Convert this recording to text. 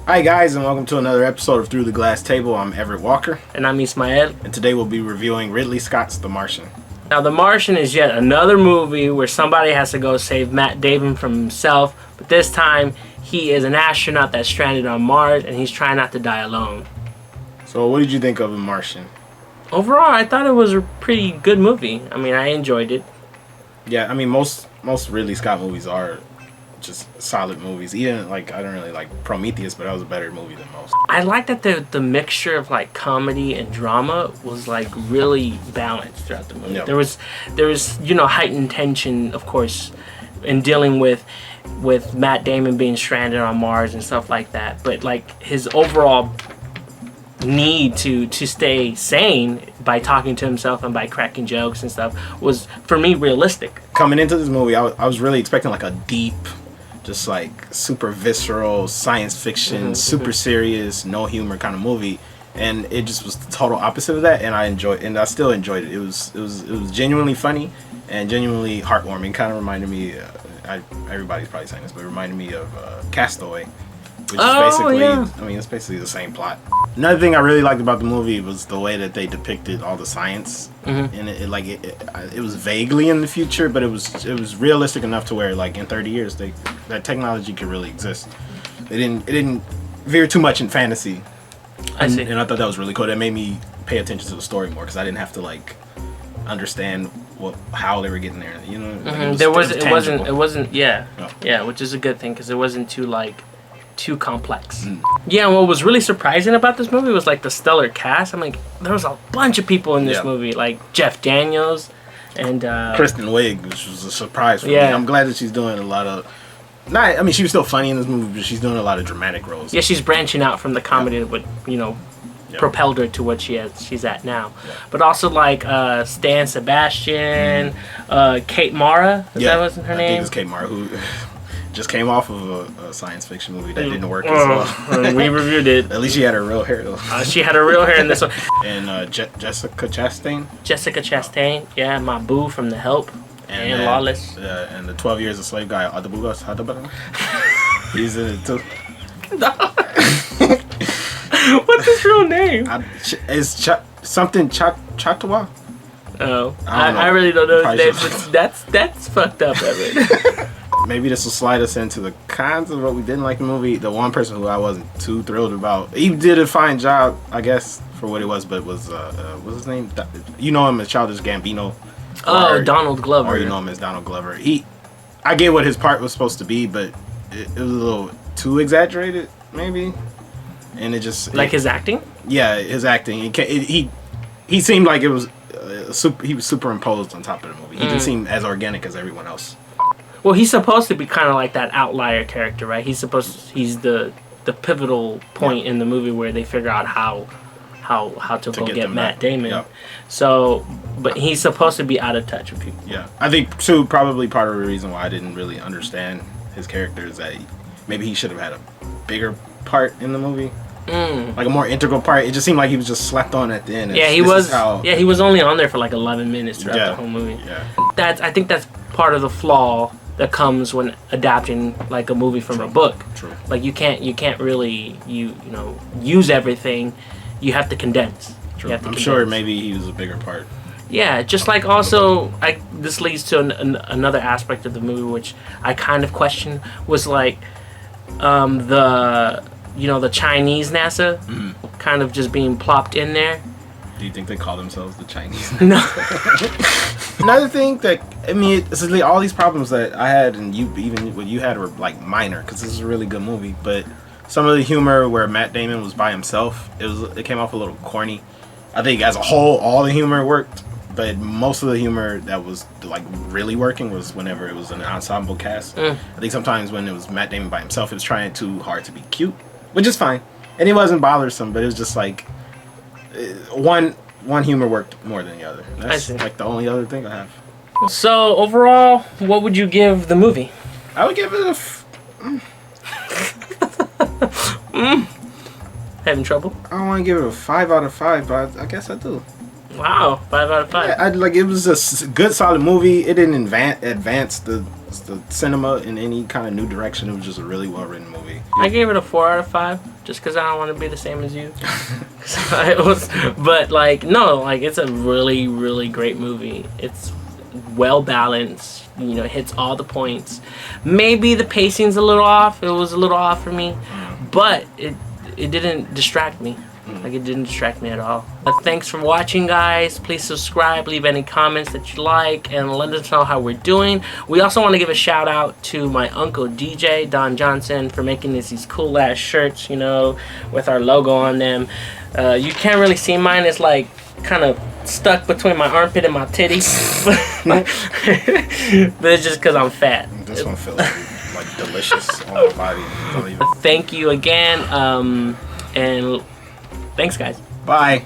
Hi guys, and welcome to another episode of Through the Glass Table. I'm Everett Walker. And I'm Ismael. And today we'll be reviewing Ridley Scott's The Martian. Now, The Martian is yet another movie where somebody has to go save Matt Damon from himself, but this time he is an astronaut that's stranded on Mars and he's trying not to die alone. So what did you think of The Martian? Overall, I thought it was a pretty good movie. I mean, I enjoyed it. Yeah, I mean most Ridley Scott movies are just solid movies. Even I don't really like Prometheus, but that was a better movie than most. I like that the mixture of comedy and drama was really balanced throughout the movie. Yep. There was heightened tension, of course, in dealing with Matt Damon being stranded on Mars and stuff like that. But his overall need to stay sane by talking to himself and by cracking jokes and stuff was, for me, realistic. Coming into this movie, I was really expecting a deep, just super visceral science fiction, super serious, no humor kind of movie, and it just was the total opposite of that. And I still enjoyed it. It was genuinely funny and genuinely heartwarming. Kind of reminded me, everybody's probably saying this, but it reminded me of Castaway, which is basically, yeah. I mean, it's basically the same plot. Another thing I really liked about the movie was the way that they depicted all the science, and it was vaguely in the future, but it was realistic enough to where in 30 years that technology could really exist. It didn't veer too much in fantasy. I see. And I thought that was really cool. That made me pay attention to the story more because I didn't have to understand how they were getting there. You know, it wasn't which is a good thing because it wasn't too complex. Yeah, and what was really surprising about this movie was the stellar cast. I'm there was a bunch of people in this movie, like Jeff Daniels and Kristen Wiig, which was a surprise for me. I'm glad that she's doing a lot of she was still funny in this movie, but she's doing a lot of dramatic roles. Yeah, she's branching out from the comedy that propelled her to what she's at now. But also Stan Sebastian, Kate Mara, is that what's her name? I think it's Kate Mara, who just came off of a science fiction movie that didn't work as well. We reviewed it. At least she had her real hair though. She had her real hair in this one. And Jessica Chastain. Jessica Chastain, yeah, my boo from The Help. And Lawless. And the 12 Years a Slave guy, Adabugos Hadabara. He's in it too. What's his real name? It's something Chatwa. Oh, I really don't know his name. That's fucked up, Everett. Maybe this will slide us into the cons of what we didn't like the movie. The one person who I wasn't too thrilled about, he did a fine job, I guess, for what it was, but was what's his name? You know him as Childish Gambino. Oh, Donald Glover. Or you know him as Donald Glover. I get what his part was supposed to be, but it was a little too exaggerated, maybe. And it just his acting. Yeah, his acting. He seemed like it was he was superimposed on top of the movie. He didn't seem as organic as everyone else. Well, he's supposed to be kind of like that outlier character, right? He's the pivotal point in the movie where they figure out how to go get Matt Damon. Yep. So, but he's supposed to be out of touch with people. Yeah, I think too. Probably part of the reason why I didn't really understand his character is that maybe he should have had a bigger part in the movie, a more integral part. It just seemed like he was just slapped on at the end. Yeah, he was. Yeah, he was only on there for 11 minutes throughout the whole movie. Yeah, I think that's part of the flaw that comes when adapting a movie from a book. True. You can't really use everything. You have to condense. True. I'm sure maybe he was a bigger part. Yeah, just also, this leads to another aspect of the movie which I kind of question was the Chinese NASA kind of just being plopped in there. Do you think they call themselves the Chinese? No. Another thing that essentially all these problems that I had and even what you had were minor because this is a really good movie, but some of the humor where Matt Damon was by himself, it came off a little corny. I think as a whole, all the humor worked, but most of the humor that was really working was whenever it was an ensemble cast. I think sometimes when it was Matt Damon by himself, it was trying too hard to be cute, which is fine, and it wasn't bothersome, but it was just one humor worked more than the other. That's the only other thing I have. So overall, what would you give the movie? I would give it Having trouble? I don't want to give it a 5 out of 5, but I guess I do. Wow, 5 out of 5. I like it was a good, solid movie. It didn't advance the cinema in any kind of new direction. It was just a really well written movie. I gave it a 4 out of 5 just because I don't want to be the same as you. But like no, like it's a really, really great movie. It's well balanced. You know, hits all the points. Maybe the pacing's a little off. It was a little off for me, but it didn't distract me. Like it didn't distract me at all. Thanks for watching, guys. Please subscribe, leave any comments that you like, and let us know how we're doing. We also want to give a shout out to my uncle DJ Don Johnson for making these cool ass shirts, you know, with our logo on them. You can't really see mine. It's like kind of stuck between my armpit and my titties. But it's just because I'm fat. This one feels like delicious on my body. Don't even... Thank you again, and thanks, guys. Bye.